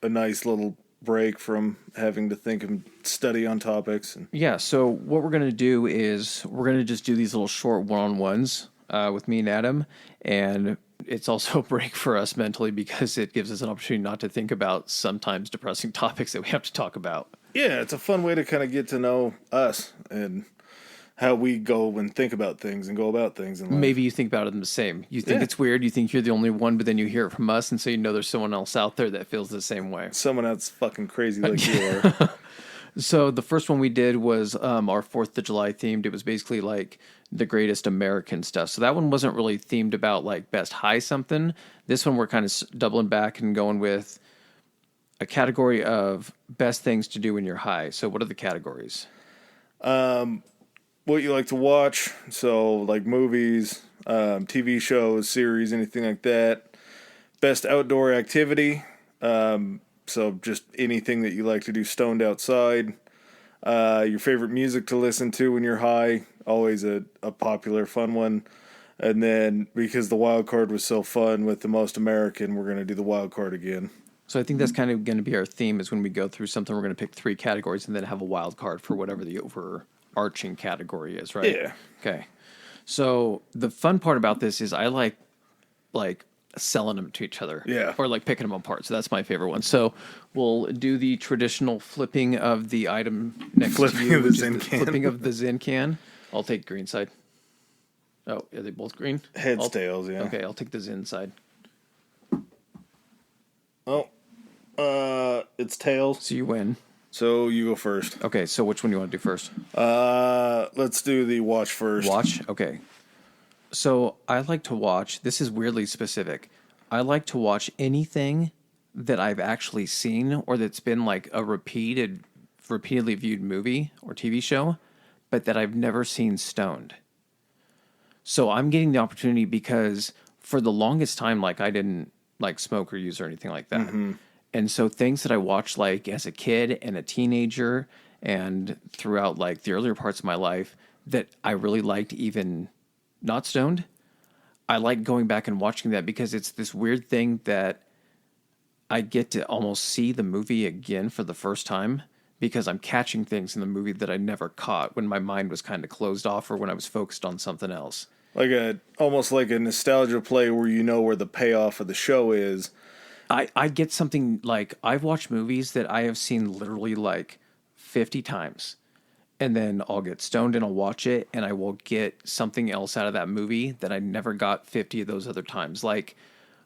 a nice little break from having to think and study on topics. And Yeah, so what we're going to do is we're going to just do these little short one-on-ones with me and Adam. And it's also a break for us mentally because it gives us an opportunity not to think about sometimes depressing topics that we have to talk about. yeah, it's a fun way to kind of get to know us and how we go and think about things and go about things in life. Maybe you think about it the same. You think Yeah. it's weird, you think you're the only one, but then you hear it from us, and so you know there's someone else out there that feels the same way. Someone that's fucking crazy like you are. So the first one we did was our 4th of July themed. It was basically like the greatest American stuff. So that one wasn't really themed about like best high something. This one we're kind of doubling back and going with a category of best things to do when you're high. So what are the categories? What you like to watch, so like movies, TV shows, series, anything like that. Best outdoor activity, so just anything that you like to do stoned outside. Your favorite music to listen to when you're high, always a popular, fun one. And then because the wild card was so fun with the most American, we're going to do the wild card again. So I think that's kind of going to be our theme is when we go through something, we're going to pick 3 categories and then have a wild card for whatever the overarching category is, right? Yeah. Okay. So the fun part about this is I like selling them to each other. Yeah. Or like picking them apart. So that's my favorite one. So we'll do the traditional flipping of the item next Flipping to you. of the which is Zin can. Flipping of the Zin can. I'll take green side. Oh, are they both green? Heads, tails, yeah. Okay, I'll take the Zin side. Oh, it's tails. So you win. So you go first. Okay, so which one do you want to do first? Let's do the watch first. Watch? Okay. So I like to watch, this is weirdly specific. I like to watch anything that I've actually seen or that's been like a repeatedly viewed movie or TV show, but that I've never seen stoned. So I'm getting the opportunity because for the longest time, like I didn't like smoke or use or anything like that. Mm-hmm. And so things that I watched like as a kid and a teenager and throughout like the earlier parts of my life that I really liked even not stoned, I like going back and watching that because it's this weird thing that I get to almost see the movie again for the first time because I'm catching things in the movie that I never caught when my mind was kind of closed off or when I was focused on something else. Almost like a nostalgia play where you know where the payoff of the show is. I get something like I've watched movies that I have seen literally like 50 times. And then I'll get stoned and I'll watch it and I will get something else out of that movie that I never got 50 of those other times. Like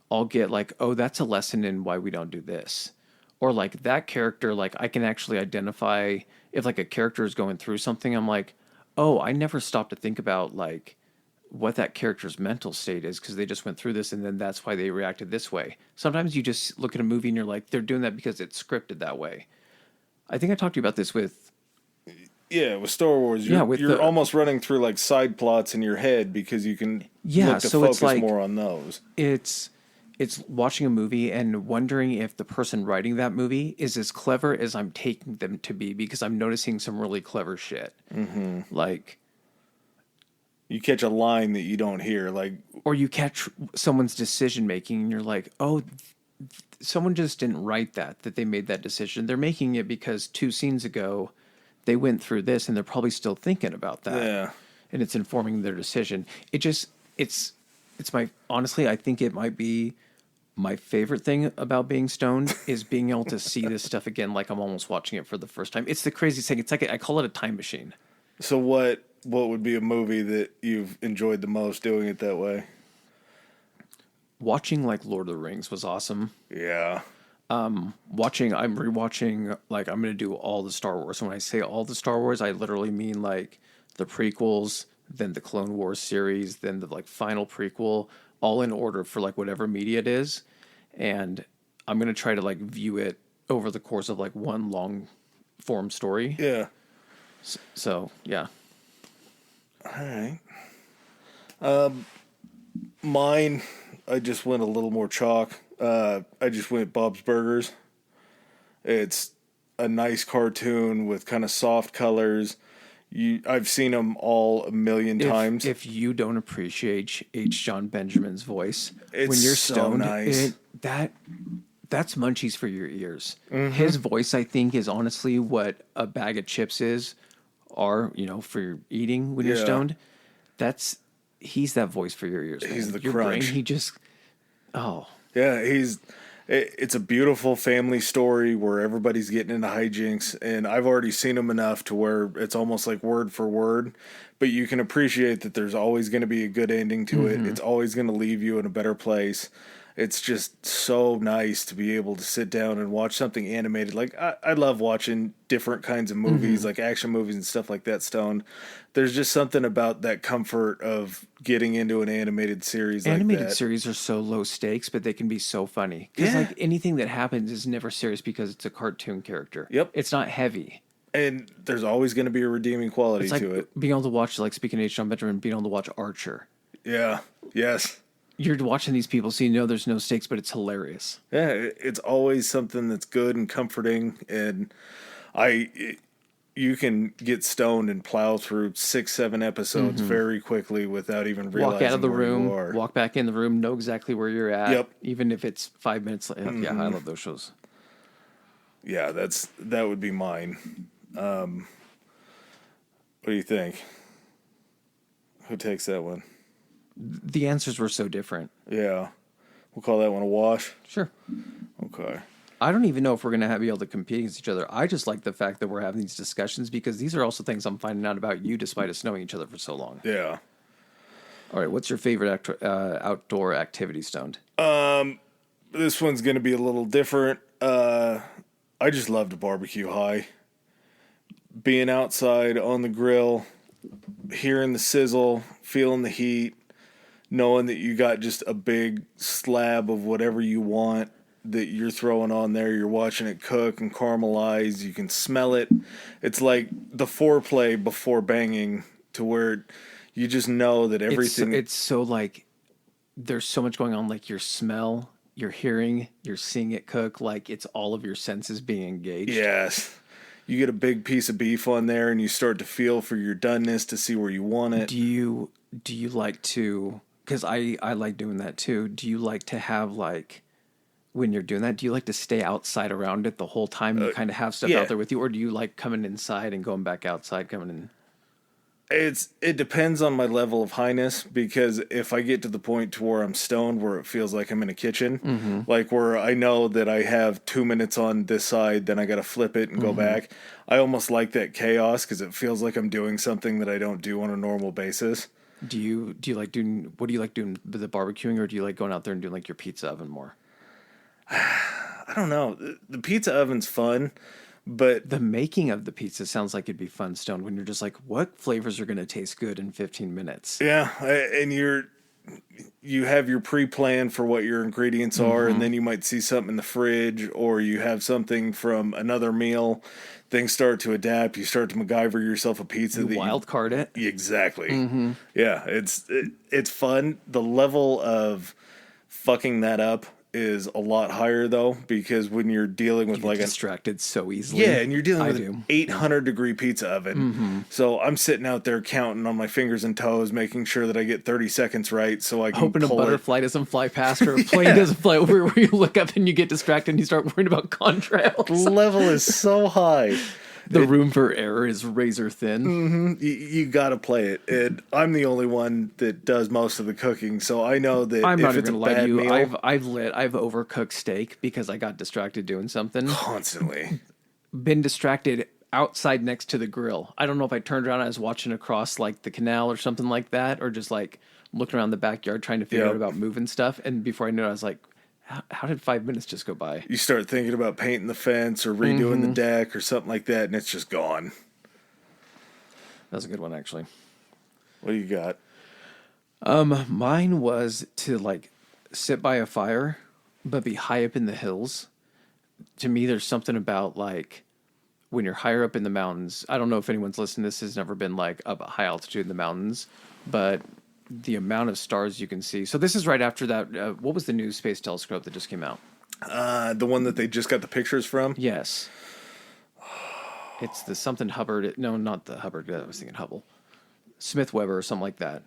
I'll get like, oh, that's a lesson in why we don't do this. Or like that character, like I can actually identify if like a character is going through something. I'm like, oh, I never stopped to think about like what that character's mental state is because they just went through this and then that's why they reacted this way. Sometimes you just look at a movie and you're like, they're doing that because it's scripted that way. I think I talked to you about this with... Yeah, with Star Wars, you're almost running through like side plots in your head because you can look to focus more on those. It's watching a movie and wondering if the person writing that movie is as clever as I'm taking them to be because I'm noticing some really clever shit. Mm-hmm. Like... You catch a line that you don't hear, like... Or you catch someone's decision making and you're like, oh... Someone just didn't write that they made that decision. They're making it because 2 scenes ago they went through this and they're probably still thinking about that. Yeah. And it's informing their decision. It's honestly, I think it might be my favorite thing about being stoned is being able to see this stuff again like I'm almost watching it for the first time. It's the craziest thing. It's like, I call it a time machine. So what would be a movie that you've enjoyed the most doing it that way? Watching like Lord of the Rings was awesome. Yeah. I'm rewatching, like I'm going to do all the Star Wars. And when I say all the Star Wars, I literally mean like the prequels, then the Clone Wars series, then the like final prequel, all in order for like whatever media it is. And I'm going to try to like view it over the course of like one long form story. Yeah. So yeah. All right. Mine, I just went a little more chalk. I just went Bob's Burgers. It's a nice cartoon with kind of soft colors. I've seen them all a million times. If you don't appreciate H. John Benjamin's voice It's when you're so stoned, nice. that that's munchies for your ears. His voice, I think, is honestly what a bag of chips for your eating when you're Yeah. stoned. He's that voice for your ears. He's man. the your crunch. brain. He just, oh, Yeah, it's a beautiful family story where everybody's getting into hijinks, and I've already seen them enough to where it's almost like word for word, but you can appreciate that there's always going to be a good ending to it. It's always going to leave you in a better place. It's just so nice to be able to sit down and watch something animated. Like I love watching different kinds of movies, like action movies and stuff like that. Stone, there's just something about that comfort of getting into an animated series. animated like that. series are so low stakes, but they can be so funny. Because Yeah. like anything that happens is never serious because it's a cartoon character. Yep. It's not heavy. And there's always going to be a redeeming quality It's like to it. being able to watch, like speaking of H. John Benjamin, being able to watch Archer. Yeah. Yes. You're watching these people, so you know there's no stakes, but it's hilarious. Yeah. It's always something that's good and comforting. And you can get stoned and plow through 6-7 episodes very quickly without even realizing Walk out of the where room, you are. walk back in the room, know exactly where you're at. Yep. Even if it's 5 minutes. Yeah, I love those shows. Yeah, that would be mine. What do you think? Who takes that one? The answers were so different. Yeah. We'll call that one a wash. Sure. Okay. I don't even know if we're going to be able to compete against each other. I just like the fact that we're having these discussions because these are also things I'm finding out about you despite us knowing each other for so long. Yeah. All right, what's your favorite outdoor activity, Stoned? This one's going to be a little different. I just love to barbecue high. Being outside on the grill, hearing the sizzle, feeling the heat, knowing that you got just a big slab of whatever you want that you're throwing on there. You're watching it cook and caramelize. You can smell it. It's like the foreplay before banging to where you just know that everything... It's so like there's so much going on, like your smell, your hearing, you're seeing it cook, like it's all of your senses being engaged. Yes. You get a big piece of beef on there and you start to feel for your doneness to see where you want it. Do you like to, because I like doing that too, do you like to have like, when you're doing that, do you like to stay outside around it the whole time and kind of have stuff yeah. out there with you, or do you like coming inside and going back outside, coming in? It depends on my level of highness, because if I get to the point to where I'm stoned, where it feels like I'm in a kitchen, like where I know that I have 2 minutes on this side, then I got to flip it and go back. I almost like that chaos because it feels like I'm doing something that I don't do on a normal basis. Do you like doing, what do you like doing with the barbecuing, or do you like going out there and doing like your pizza oven more? I don't know. The pizza oven's fun, but The making of the pizza sounds like it'd be fun, Stone, when you're just like, what flavors are going to taste good in 15 minutes? yeah, and you have your pre-plan for what your ingredients are, and then you might see something in the fridge, or you have something from another meal. Things start to adapt. You start to MacGyver yourself a pizza that Wild card it. exactly. Yeah, it's fun. The level of fucking that up is a lot higher though, because when you're dealing with like Distracted so easily. and you're dealing with do. an 800-degree pizza oven. So I'm sitting out there counting on my fingers and toes, making sure that I get 30 seconds right, so I can Hoping a pull it. butterfly doesn't fly past or a plane doesn't fly over, where you look up and you get distracted and you start worrying about contrails. The level is so high. The room for error is razor thin. You got to play it. And I'm the only one that does most of the cooking, so I know that I'm if not it's even a gonna lie bad to you. meal, I've overcooked steak because I got distracted doing something. constantly. Been distracted outside next to the grill. I don't know if I turned around and I was watching across like the canal or something like that, or just like looking around the backyard trying to figure Yep. out about moving stuff. And before I knew it, I was like, how did 5 minutes just go by? You start thinking about painting the fence or redoing the deck or something like that, and it's just gone. That was a good one, actually. What do you got? Mine was to like sit by a fire, but be high up in the hills. To me, there's something about like when you're higher up in the mountains. I don't know if anyone's listening to this has never been like up at high altitude in the mountains, but the amount of stars you can see. So this is right after that. What was the new space telescope that just came out? The one that they just got the pictures from? Yes. It's the something Hubbard. No, not the Hubbard. I was thinking Hubble. Smith Webber or something like that.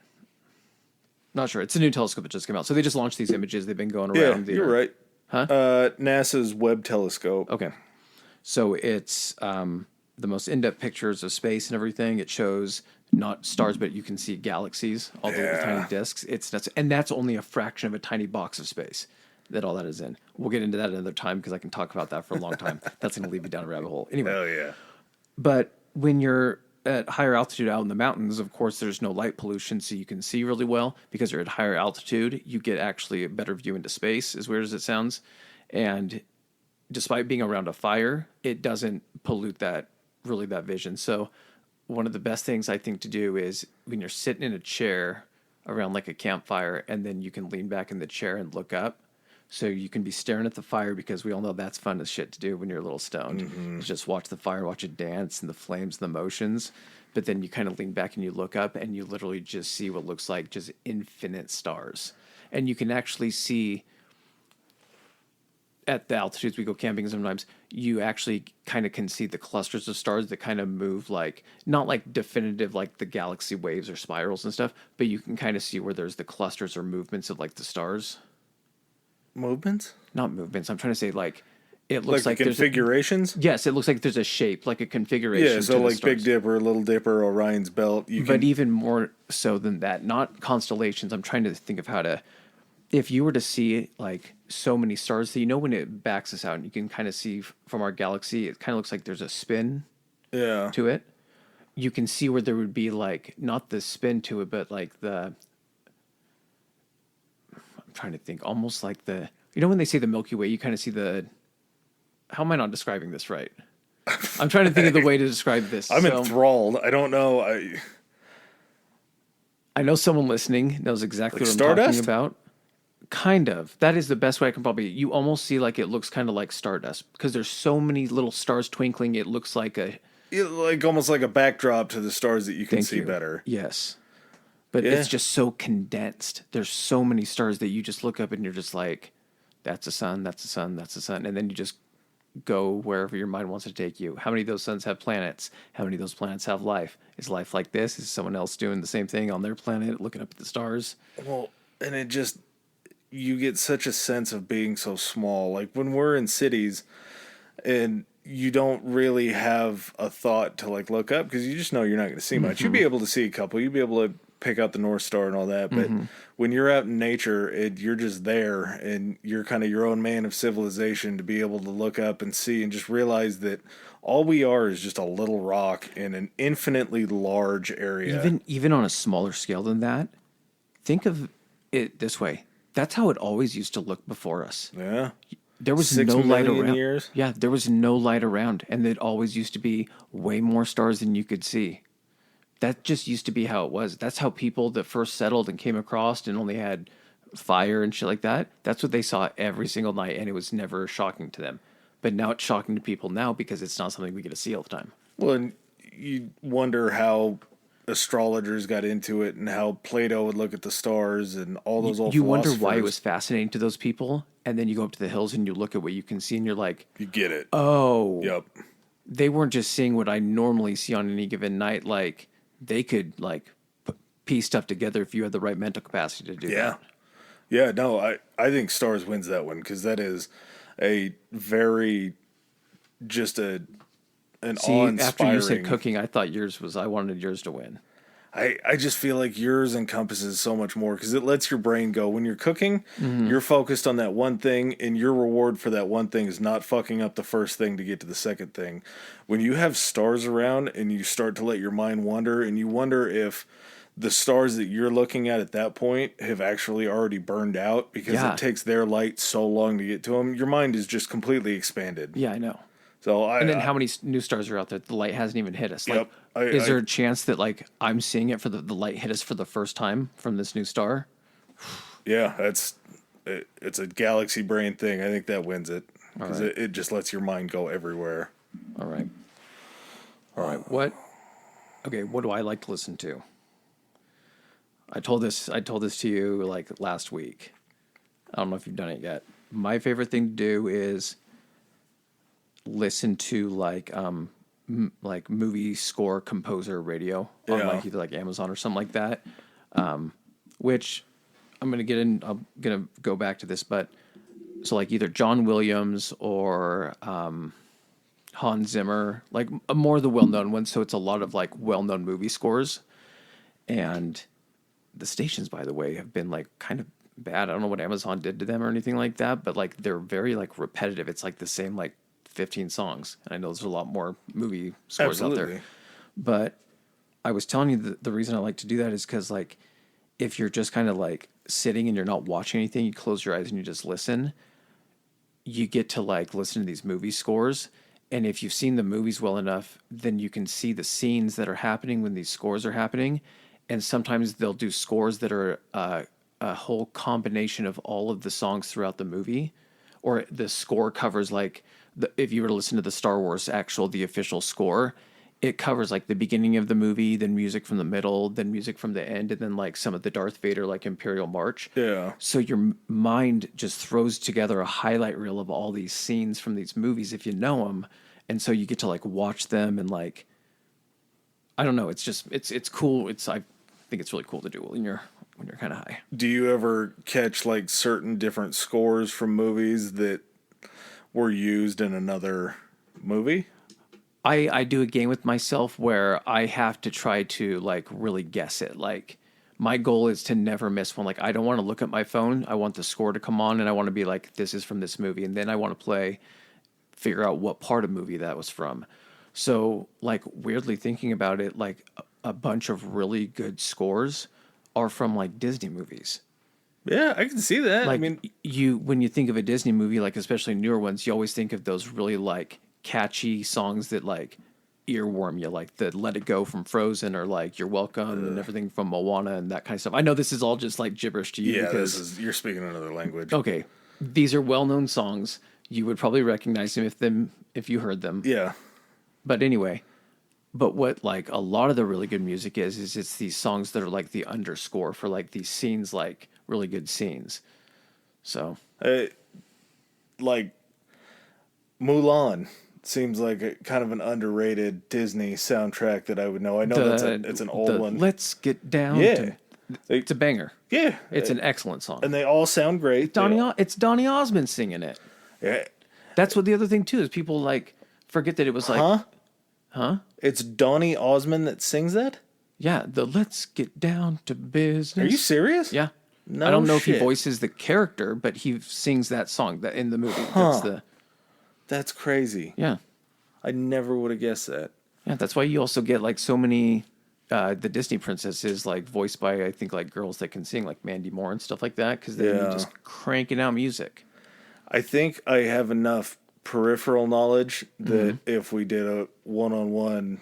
Not sure. It's a new telescope that just came out. So they just launched these images. They've been going Yeah, around. you're right. NASA's Webb Telescope. Okay. So it's the most in-depth pictures of space and everything. It shows not stars, but you can see galaxies, all the little tiny disks. And that's only a fraction of a tiny box of space that all that is in. We'll get into that another time because I can talk about that for a long time. That's going to lead me down a rabbit hole. Anyway. Hell yeah. But when you're at higher altitude out in the mountains, of course, there's no light pollution, so you can see really well. Because you're at higher altitude, you get actually a better view into space, as weird as it sounds. And despite being around a fire, it doesn't pollute that vision. So one of the best things I think to do is when you're sitting in a chair around like a campfire, and then you can lean back in the chair and look up. So you can be staring at the fire, because we all know that's fun as shit to do when you're a little stoned. Mm-hmm. Just watch the fire, watch it dance and the flames and the motions. But then you kind of lean back and you look up and you literally just see what looks like just infinite stars. And you can actually see at the altitudes we go camping sometimes, you actually kind of can see the clusters of stars that kind of move, like not like definitive like the galaxy waves or spirals and stuff, but you can kind of see where there's the clusters or movements of like the stars. Movements? Not movements. I'm trying to say like it looks like there's configurations. Yes, it looks like there's a shape, like a configuration. Yeah, so like Big Dipper, Little Dipper, Orion's Belt. But even more so than that, not constellations. I'm trying to think of how to. If you were to see like so many stars, so when it backs us out, and you can kind of see from our galaxy, it kind of looks like there's a spin. Yeah. To it, you can see where there would be like not the spin to it, but like the. I'm trying to think, almost like the when they say the Milky Way, you kind of see the. How am I not describing this right? I'm trying to think of the way to describe this. I'm enthralled. I don't know. I know someone listening knows exactly what I'm Stardust? talking about. Kind of. That is the best way I can probably. You almost see like it looks kind of like stardust because there's so many little stars twinkling. It looks like almost like a backdrop to the stars that you can see better. Yes, but it's just so condensed. There's so many stars that you just look up and you're just like, that's a sun, that's a sun, that's a sun, and then you just go wherever your mind wants to take you. How many of those suns have planets? How many of those planets have life? Is life like this? Is someone else doing the same thing on their planet, looking up at the stars? Well, and it just, you get such a sense of being so small. Like when we're in cities and you don't really have a thought to like look up because you just know you're not going to see much. You'd be able to see a couple. You'd be able to pick out the North Star and all that. But when you're out in nature, you're just there and you're kind of your own man of civilization to be able to look up and see and just realize that all we are is just a little rock in an infinitely large area. Even on a smaller scale than that, think of it this way. That's how it always used to look before us. Yeah. There was 6 no light million around. Years? Yeah, there was no light around, and it always used to be way more stars than you could see. That just used to be how it was. That's how people that first settled and came across and only had fire and shit like that, that's what they saw every single night, and it was never shocking to them. But now it's shocking to people now because it's not something we get to see all the time. Well, and you wonder how astrologers got into it and how Plato would look at the stars and all those old You wonder why it was fascinating to those people, and then you go up to the hills and you look at what you can see and you're like, you get it. Oh. Yep. They weren't just seeing what I normally see on any given night. Like, they could, like, piece stuff together if you had the right mental capacity to do that. Yeah, no, I think Stars wins that one because that is a very, just an awe-inspiring. After you said cooking, I thought I wanted yours to win. I just feel like yours encompasses so much more because it lets your brain go. When you're cooking, you're focused on that one thing, and your reward for that one thing is not fucking up the first thing to get to the second thing. When you have stars around and you start to let your mind wander, and you wonder if the stars that you're looking at that point have actually already burned out because it takes their light so long to get to them, your mind is just completely expanded. Yeah, I know. So and then how many new stars are out there? The light hasn't even hit us. Like, yep. Is there a chance that like I'm seeing it for the light hit us for the first time from this new star? Yeah, it's a galaxy brain thing. I think that wins it because it just lets your mind go everywhere. All right. What do I like to listen to? I told this to you like last week. I don't know if you've done it yet. My favorite thing to do is listen to like movie score composer radio on like either like Amazon or something like that. Which I'm gonna get in. I'm gonna go back to this, but So like either John Williams or Hans Zimmer, like more of the well-known ones. So it's a lot of like well-known movie scores. And the stations, by the way, have been like kind of bad. I don't know what Amazon did to them or anything like that, but like they're very like repetitive. It's like the same like 15 songs. And I know there's a lot more movie scores out Absolutely. there. But I was telling you the reason I like to do that is because like if you're just kind of like sitting and you're not watching anything, you close your eyes and you just listen, you get to like listen to these movie scores. And if you've seen the movies well enough, then you can see the scenes that are happening when these scores are happening. And sometimes they'll do scores that are a whole combination of all of the songs throughout the movie, or the score covers like if you were to listen to the Star Wars the official score, it covers like the beginning of the movie, then music from the middle, then music from the end, and then like some of the Darth Vader like Imperial March. Yeah. So your mind just throws together a highlight reel of all these scenes from these movies if you know them, and so you get to like watch them and like I don't know, it's just it's cool. I think it's really cool to do when you're kind of high. Do you ever catch like certain different scores from movies that were used in another movie? I do a game with myself where I have to try to like really guess it. Like my goal is to never miss one. Like I don't want to look at my phone. I want the score to come on and I want to be like, this is from this movie. And then I want to figure out what part of movie that was from. So like weirdly thinking about it, like a bunch of really good scores are from like Disney movies. Yeah, I can see that. Like I mean, when you think of a Disney movie, like especially newer ones, you always think of those really like catchy songs that like earworm you, like the Let It Go from Frozen or like You're Welcome and everything from Moana and that kind of stuff. I know this is all just like gibberish to you yeah, because you're speaking another language. okay, these are well-known songs. You would probably recognize them if you heard them. Yeah. But anyway, but what like a lot of the really good music is it's these songs that are like the underscore for like these scenes, like really good scenes. So Like Mulan seems like a kind of an underrated Disney soundtrack that I would know. I know it's an old one. Let's Get Down. Yeah. It's a banger. Yeah. It's an excellent song. And they all sound great. It's Donny Osmond singing it. Yeah. That's what the other thing too is people like forget that it was like Huh? It's Donny Osmond that sings that? yeah, the Let's Get Down to Business. Are you serious? Yeah. No I don't know if he shit. voices the character, but he sings that song that in the movie. That's crazy. Yeah. I never would have guessed that. Yeah, that's why you also get like so many the Disney princesses like voiced by I think like girls that can sing like Mandy Moore and stuff like that because they're just cranking out music. I think I have enough peripheral knowledge that if we did a one-on-one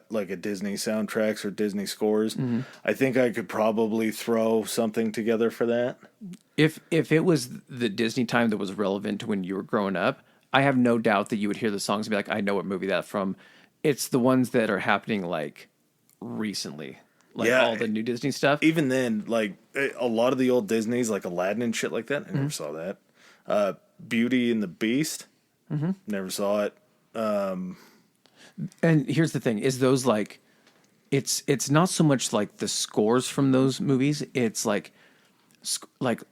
like a Disney soundtracks or Disney scores, I think I could probably throw something together for that. If it was the Disney time that was relevant to when you were growing up, I have no doubt that you would hear the songs and be like, I know what movie that's from. It's the ones that are happening like recently, like all the new Disney stuff. Even then, like a lot of the old Disneys, like Aladdin and shit like that, I never saw that. Beauty and the Beast, never saw it. And here's the thing: is those like, it's not so much like the scores from those movies. It's like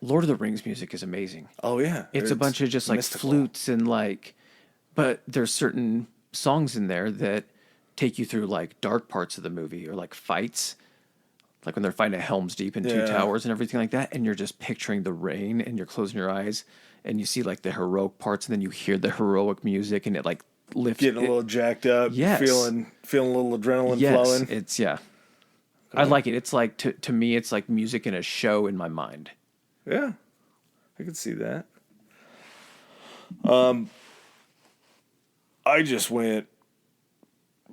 Lord of the Rings music is amazing. Oh yeah, It's a bunch of just like mystical. flutes and like, but there's certain songs in there that take you through like dark parts of the movie or like fights, like when they're fighting at Helm's Deep in Two Yeah. Towers and everything like that, and you're just picturing the rain and you're closing your eyes and you see like the heroic parts and then you hear the heroic music and it like lifts. Getting a little jacked up, Yes. feeling a little adrenaline yes, flowing. it's yeah. I like it. It's like to me, it's like music in a show in my mind. Yeah, I could see that. I just went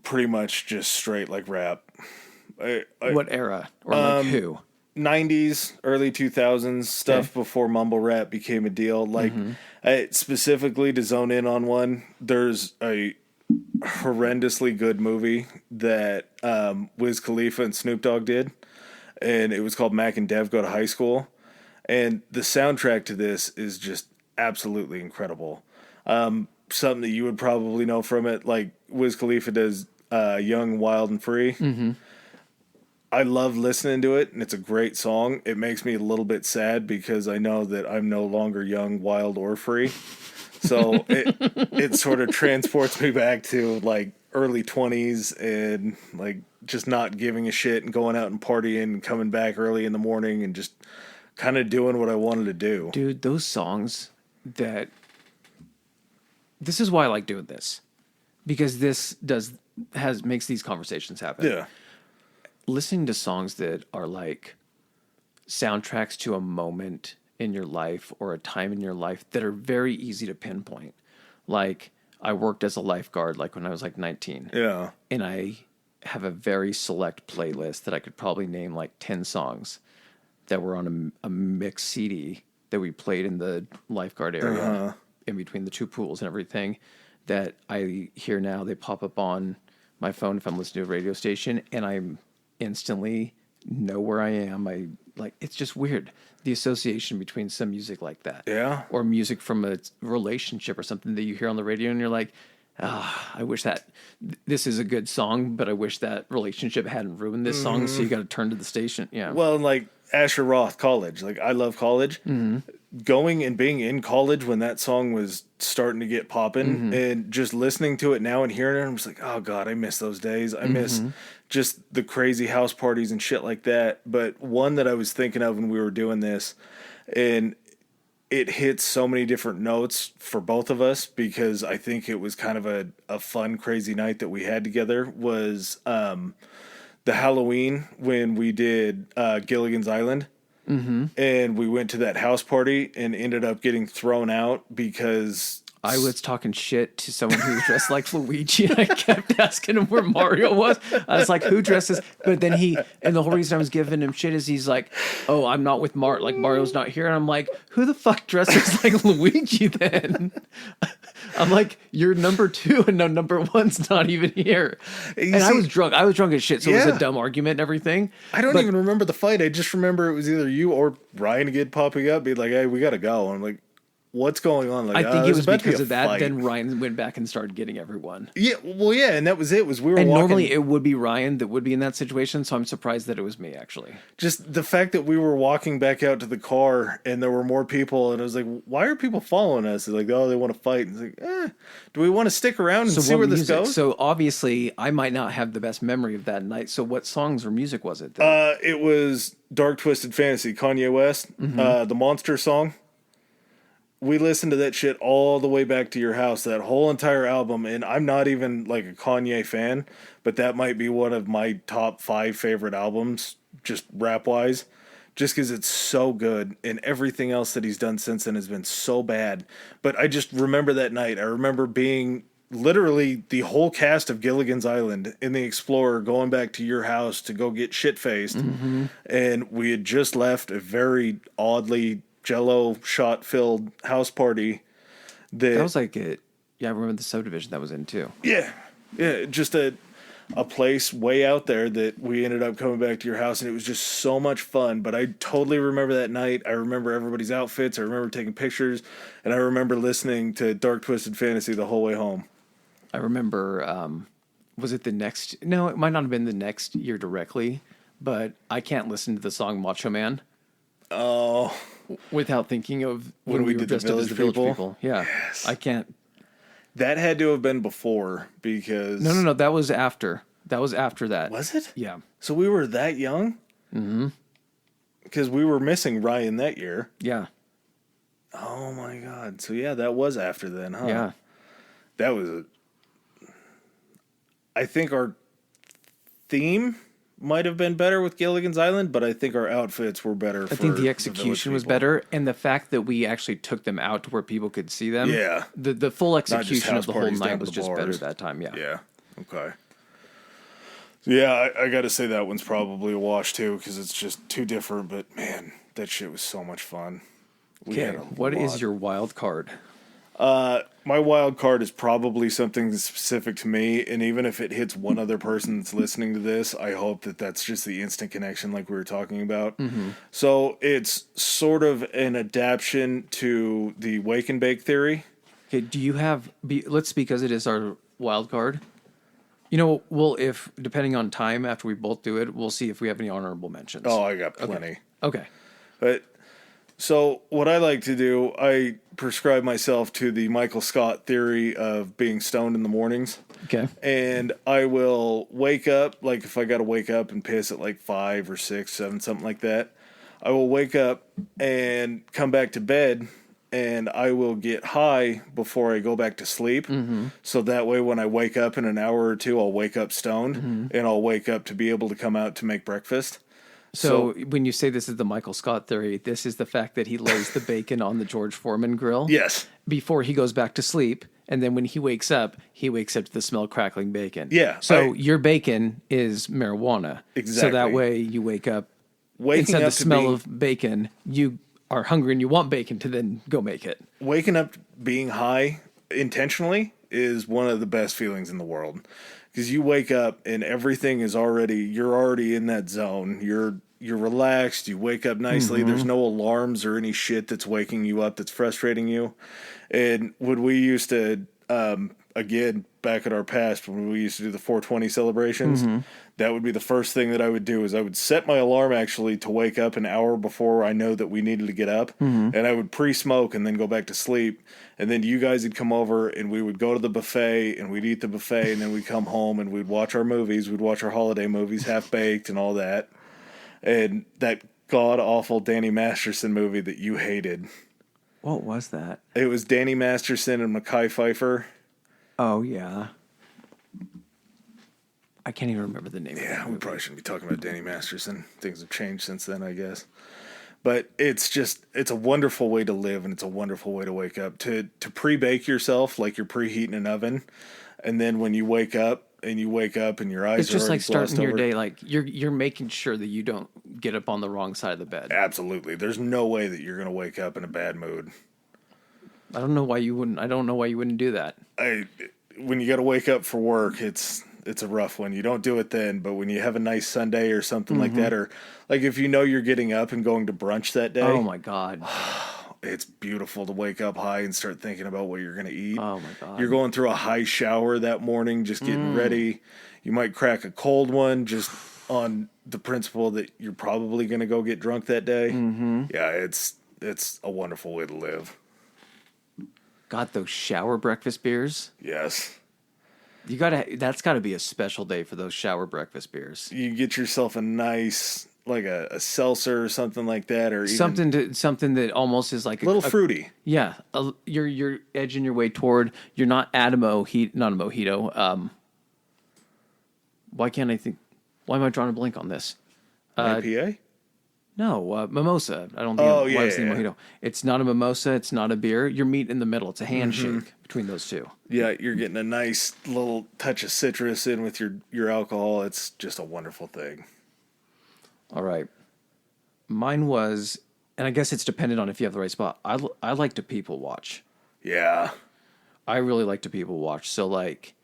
pretty much just straight like rap. What era or like who? 90s, early 2000s stuff before mumble rap became a deal. Like, specifically to zone in on one, there's a horrendously good movie that Wiz Khalifa and Snoop Dogg did, and it was called Mac and Dev Go to High School. And the soundtrack to this is just absolutely incredible. Something that you would probably know from it, like Wiz Khalifa does Young, Wild, and Free. I love listening to it, and it's a great song. It makes me a little bit sad because I know that I'm no longer young, wild, or free. So it sort of transports me back to like early 20s and like just not giving a shit and going out and partying and coming back early in the morning and just kind of doing what I wanted to do. Dude, those songs that this is why I like doing this. Because makes these conversations happen. Yeah. Listening to songs that are like soundtracks to a moment in your life or a time in your life that are very easy to pinpoint. Like I worked as a lifeguard like when I was like 19. Yeah. And I have a very select playlist that I could probably name like 10 songs that were on a mix CD that we played in the lifeguard area in between the two pools and everything that I hear now. They pop up on my phone if I'm listening to a radio station and I'm instantly know where I am. It's just weird. The association between some music like that. Yeah. Or music from a relationship or something that you hear on the radio and you're like, I wish that this is a good song, but I wish that relationship hadn't ruined this song. So you got to turn to the station. Yeah. Well, like Asher Roth, College. Like I love College. Going and being in college when that song was starting to get popping and just listening to it now and hearing it, I'm just like, oh God, I miss those days. I miss just the crazy house parties and shit like that. But one that I was thinking of when we were doing this, and it hits so many different notes for both of us because I think it was kind of a fun, crazy night that we had together was the Halloween when we did Gilligan's Island. And we went to that house party and ended up getting thrown out because I was talking shit to someone who was dressed like Luigi, and I kept asking him where Mario was. I was like, who dresses? But then and the whole reason I was giving him shit is he's like, oh, I'm not with like Mario's not here. And I'm like, who the fuck dresses like Luigi then? I'm like, you're number 2 and no number 1's not even here. I was drunk. I was drunk as shit, so it was a dumb argument and everything. I don't even remember the fight. I just remember it was either you or Ryan again popping up, being like, hey, we got to go. And I'm like, what's going on? Like, I think it was because of that. Then Ryan went back and started getting everyone. Yeah, well, yeah, and that was it. We were and walking. Normally it would be Ryan that would be in that situation, so I'm surprised that it was me actually. Just the fact that we were walking back out to the car and there were more people, and I was like, why are people following us? They're like, oh, they want to fight. And it's like, do we want to stick around and see where this goes? So obviously, I might not have the best memory of that night. So what songs or music was it? It was Dark Twisted Fantasy, Kanye West, the Monster song. We listened to that shit all the way back to your house, that whole entire album, and I'm not even like a Kanye fan, but that might be one of my top 5 favorite albums, just rap-wise, just because it's so good, and everything else that he's done since then has been so bad. But I just remember that night. I remember being literally the whole cast of Gilligan's Island in the Explorer going back to your house to go get shit-faced, and we had just left a very oddly Jello shot filled house party that was like it. Yeah, I remember the subdivision that was in too. Yeah, just a place way out there that we ended up coming back to your house, and it was just so much fun. But I totally remember that night. I remember everybody's outfits. I remember taking pictures, and I remember listening to Dark Twisted Fantasy the whole way home. I remember. Was it the next? No, it might not have been the next year directly, but I can't listen to the song Macho Man. Oh. Without thinking of when we were did dressed up as the Village People. Yeah. Yes. I can't. That had to have been before because... No. That was after. That was after that. Was it? Yeah. So we were that young? Mm-hmm. Because we were missing Ryan that year. Yeah. Oh my God. So yeah, that was after then, huh? Yeah. That was I think our theme might have been better with Gilligan's Island, but I think our outfits were better. I think the execution was better, and the fact that we actually took them out to where people could see them. Yeah. The full execution of the whole night was just better that time. Yeah. Yeah. Okay. Yeah, I got to say that one's probably a wash too because it's just too different. But man, that shit was so much fun. Okay, what is your wild card? My wild card is probably something specific to me, and even if it hits one other person that's listening to this, I hope that that's just the instant connection like we were talking about. Mm-hmm. So it's sort of an adaptation to the wake and bake theory. Okay, do you have, because it is our wild card, You know, well, if depending on time after we both do it, we'll see if we have any honorable mentions. Oh, I got plenty. Okay. But so what I like to do, I prescribe myself to the Michael Scott theory of being stoned in the mornings. Okay. And I will wake up, like if I got to wake up and piss at like 5 or 6, 7, something like that, I will wake up and come back to bed and I will get high before I go back to sleep. Mm-hmm. So that way when I wake up in an hour or two, I'll wake up stoned and I'll wake up to be able to come out to make breakfast. So when you say this is the Michael Scott theory, this is the fact that he lays the bacon on the George Foreman grill. Yes. Before he goes back to sleep. And then when he wakes up to the smell of crackling bacon. Yeah. So your bacon is marijuana. Exactly. So that way you wake up, Waking instead up of the smell of bacon, you are hungry and you want bacon to then go make it. Waking up being high intentionally is one of the best feelings in the world. Because you wake up and everything is you're already in that zone. You're relaxed. You wake up nicely. There's no alarms or any shit that's waking you up that's frustrating you. And when we used to, again, back at our past, when we used to do the 420 celebrations, that would be the first thing that I would do is I would set my alarm actually to wake up an hour before I know that we needed to get up. And I would pre-smoke and then go back to sleep. And then you guys would come over and we would go to the buffet and we'd eat the buffet and then we'd come home and we'd watch our movies. We'd watch our holiday movies, Half Baked and all that. And that god-awful Danny Masterson movie that you hated. What was that? It was Danny Masterson and Mekhi Phifer. Oh, yeah. I can't even remember the name of it. Yeah, we probably shouldn't be talking about Danny Masterson. Things have changed since then, I guess. But it's a wonderful way to live, and it's a wonderful way to wake up. To pre-bake yourself like you're preheating an oven, and then when you wake up and your eyes it's are just already like starting glossed your over. day, like you're making sure that you don't get up on the wrong side of the bed. Absolutely. There's no way that you're going to wake up in a bad mood. I don't know why you wouldn't do that. When you got to wake up for work, it's a rough one. You don't do it then, but when you have a nice Sunday or something like that, or like if you know you're getting up and going to brunch that day. Oh my God. It's beautiful to wake up high and start thinking about what you're going to eat. Oh my God. You're going through a high shower that morning, just getting ready. You might crack a cold one just on the principle that you're probably going to go get drunk that day. Mm-hmm. Yeah, it's a wonderful way to live. God, those shower breakfast beers. Yes. That's gotta be a special day for those shower breakfast beers. You get yourself a nice, like a seltzer or something like that, or Something that almost is like a little fruity. Yeah, you're edging your way toward. You're not at not a mojito. Why can't I think? Why am I drawing a blank on this? IPA? No, mimosa. I don't think. Why was it mojito? It's not a mimosa. It's not a beer. You're meeting in the middle. It's a handshake between those two. Yeah, you're getting a nice little touch of citrus in with your alcohol. It's just a wonderful thing. All right. Mine was, and I guess it's dependent on if you have the right spot. I like to people watch. Yeah. I really like to people watch. So like,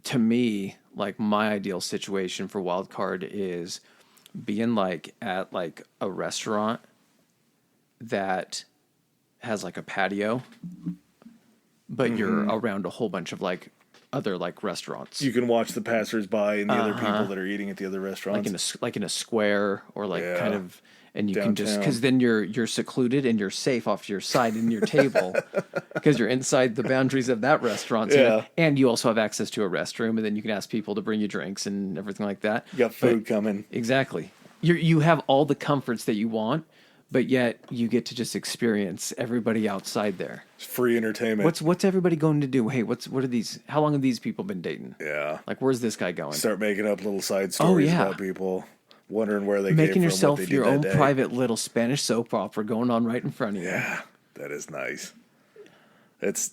to me, like my ideal situation for wild card is being like at like a restaurant that has like a patio, but you're around a whole bunch of like other like restaurants. You can watch the passersby and the other people that are eating at the other restaurants. Like in a square or like kind of, and you can just, Downtown. because then you're secluded and you're safe off to your side in your table because you're inside the boundaries of that restaurant. So Yeah. and you also have access to a restroom, and then you can ask people to bring you drinks and everything like that. You got food coming. Exactly. You have all the comforts that you want, but yet you get to just experience everybody outside there. It's free entertainment. What's everybody going to do? Hey, what are these? How long have these people been dating? Yeah. Like, where's this guy going? Start making up little side stories yeah. about people, wondering where they came Making from, yourself what they your did own that day. private little Spanish soap opera going on right in front of you. Yeah, that is nice. It's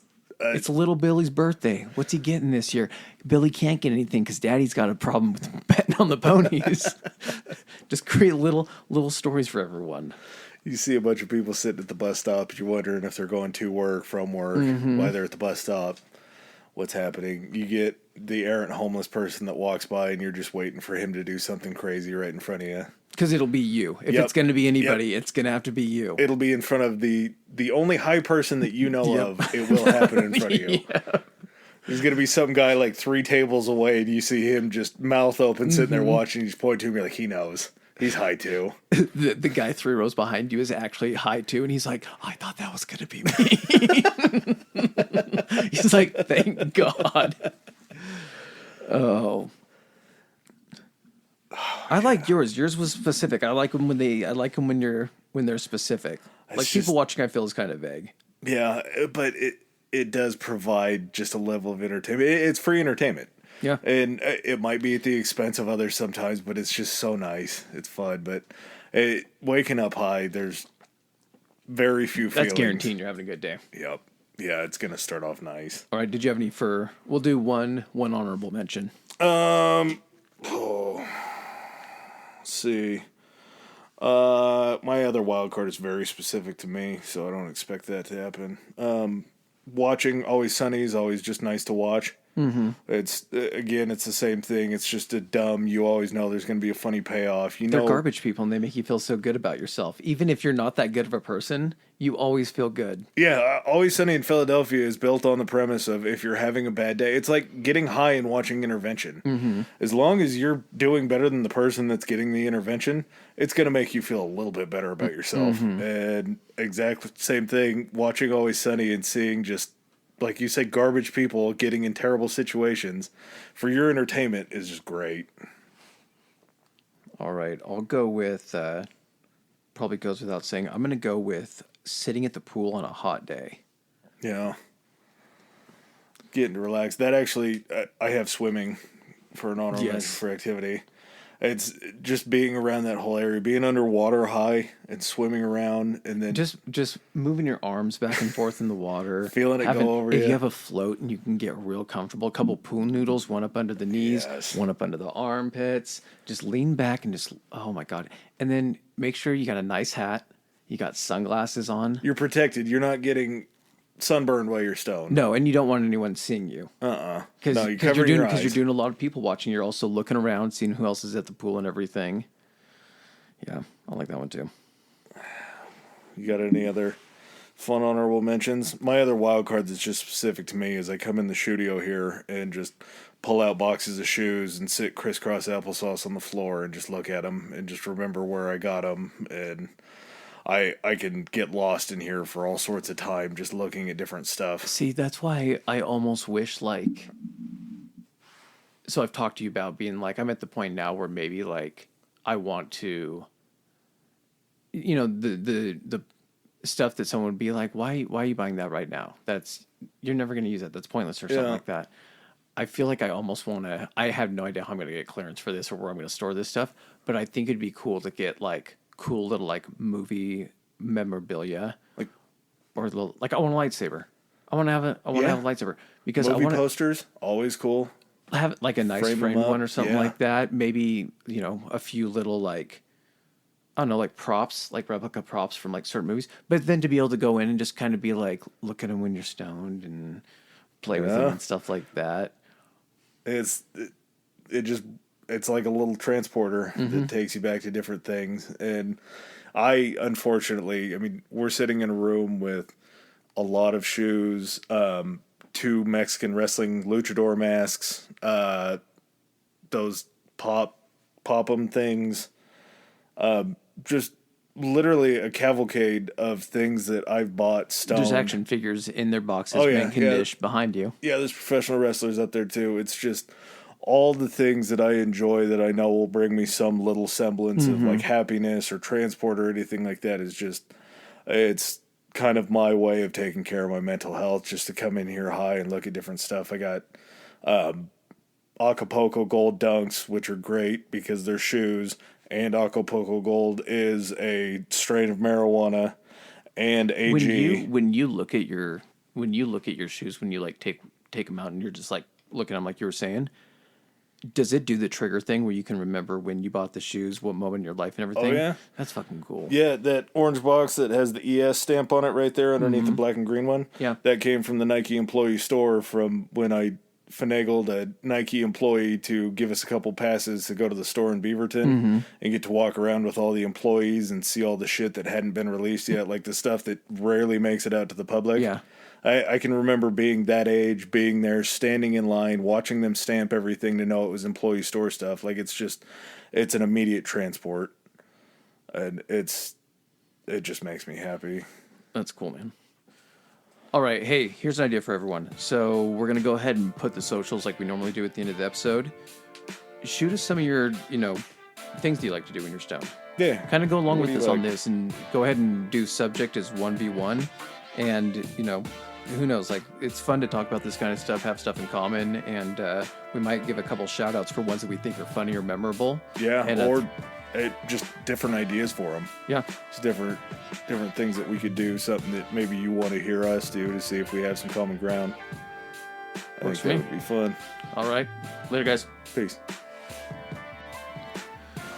little Billy's birthday. What's he getting this year? Billy can't get anything because Daddy's got a problem with betting on the ponies. Just create little stories for everyone. You see a bunch of people sitting at the bus stop, you're wondering if they're going to work, from work, why they're at the bus stop, what's happening. You get the errant homeless person that walks by and you're just waiting for him to do something crazy right in front of you. Because it'll be you. If Yep. it's going to be anybody, it's going to have to be you. It'll be in front of the only high person that you know Yep. of. It will happen in front of you. Yeah. There's gonna be some guy like 3 tables away, and you see him just mouth open, sitting there watching. You just point to him, you're like, he knows. He's high too. The guy 3 rows behind you is actually high too, and he's like, I thought that was gonna be me. He's like, thank God. Oh. I like yours. Yours was specific. I like them when they're specific. Like just- people watching, I feel is kind of vague. Yeah, but it does provide just a level of entertainment. It's free entertainment. Yeah. And it might be at the expense of others sometimes, but it's just so nice. It's fun. But waking up high, there's very few feelings. That's guaranteeing you're having a good day. Yep. Yeah, it's going to start off nice. All right. Did you have any we'll do one honorable mention. Let's see. My other wild card is very specific to me, so I don't expect that to happen. Watching Always Sunny is always just nice to watch. Mm-hmm. It's the same thing. It's just you always know there's going to be a funny payoff. They're garbage people, and they make you feel so good about yourself. Even if you're not that good of a person, you always feel good. Yeah, Always Sunny in Philadelphia is built on the premise of if you're having a bad day, it's like getting high and watching Intervention. Mm-hmm. As long as you're doing better than the person that's getting the intervention, it's going to make you feel a little bit better about yourself. Mm-hmm. And exactly same thing, watching Always Sunny and seeing just, like you said, garbage people getting in terrible situations for your entertainment is just great. All right, I'll go with, probably goes without saying, I'm going to go with sitting at the pool on a hot day. Yeah. Getting to relax. That actually, I have swimming for an honorable mention for activity. It's just being around that whole area, being underwater high and swimming around, and then just moving your arms back and forth in the water, feeling it go over you. If you. you have a float and you can get real comfortable, a couple pool noodles, one up under the knees, one up under the armpits, just lean back and just, oh my God. And then make sure you got a nice hat, you got sunglasses on. You're protected. You're not getting sunburned while you're stoned. No, and you don't want anyone seeing you. Because no, you're doing a lot of people watching. You're also looking around, seeing who else is at the pool and everything. Yeah, I like that one too. You got any other fun honorable mentions? My other wild card that's just specific to me is I come in the studio here and just pull out boxes of shoes and sit crisscross applesauce on the floor and just look at them and just remember where I got them. And I can get lost in here for all sorts of time just looking at different stuff. See, that's why I almost wish, like... So I've talked to you about being like, I'm at the point now where maybe, like, I want to... You know, the stuff that someone would be like, why are you buying that right now? You're never going to use that. That's pointless or something like that. I feel like I almost want to... I have no idea how I'm going to get clearance for this or where I'm going to store this stuff, but I think it'd be cool to get, like... cool little like movie memorabilia, like, or little, like I want a lightsaber. I want to have a lightsaber because movie I want posters always cool. Have like a nice framed one or something like that. Maybe a few little like I don't know, like props, like replica props from like certain movies. But then to be able to go in and just kind of be like, look at them when you're stoned and play with them and stuff like that. It's like a little transporter that takes you back to different things. And unfortunately, we're sitting in a room with a lot of shoes, 2 Mexican wrestling luchador masks, those pop-em things, just literally a cavalcade of things that I've bought stoned. There's action figures in their boxes, mint condition behind you. Yeah, there's professional wrestlers up there too. It's just all the things that I enjoy that I know will bring me some little semblance of like happiness or transport or anything like that is just, it's kind of my way of taking care of my mental health, just to come in here high and look at different stuff. I got Acapulco Gold Dunks, which are great because they're shoes, and Acapulco Gold is a strain of marijuana and AG. When you look at your shoes, when you like take them out and you're just like looking at them like you were saying, does it do the trigger thing where you can remember when you bought the shoes, what moment in your life and everything? Oh, yeah. That's fucking cool. Yeah, that orange box that has the ES stamp on it right there underneath the black and green one. Yeah. That came from the Nike employee store from when I finagled a Nike employee to give us a couple passes to go to the store in Beaverton and get to walk around with all the employees and see all the shit that hadn't been released yet, like the stuff that rarely makes it out to the public. Yeah. I can remember being that age, being there, standing in line, watching them stamp everything to know it was employee store stuff. Like, it's an immediate transport. And it just makes me happy. That's cool, man. All right. Hey, here's an idea for everyone. So we're going to go ahead and put the socials like we normally do at the end of the episode. Shoot us some of your, things that you like to do when you're stoned. Yeah. Kind of go along with us on like? this and go ahead and do subject as 1v1. And, who knows? Like, it's fun to talk about this kind of stuff, have stuff in common, and we might give a couple shout outs for ones that we think are funny or memorable. Yeah, and, or just different ideas for them. Yeah. It's different things that we could do, something that maybe you want to hear us do to see if we have some common ground. I think that would be fun. All right. Later, guys. Peace.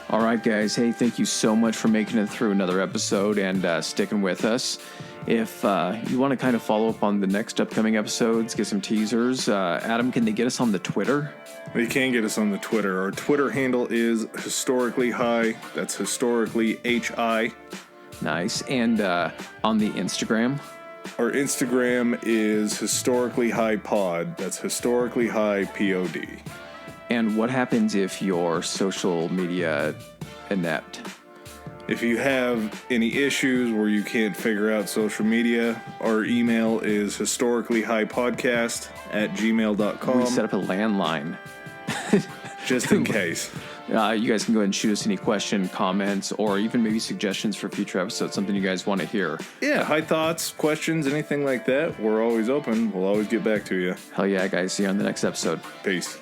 All right, guys. Hey, thank you so much for making it through another episode and sticking with us. If you want to kind of follow up on the next upcoming episodes, get some teasers, Adam, can they get us on the Twitter? You can get us on the Twitter. Our Twitter handle is Historically High. That's Historically HI. Nice. And on the Instagram? Our Instagram is Historically High Pod. That's Historically High POD. And what happens if your social media inept? If you have any issues where you can't figure out social media, our email is historicallyhighpodcast@gmail.com. We set up a landline. Just in case. You guys can go ahead and shoot us any question, comments, or even maybe suggestions for future episodes, something you guys want to hear. Yeah, high thoughts, questions, anything like that. We're always open. We'll always get back to you. Hell yeah, guys. See you on the next episode. Peace.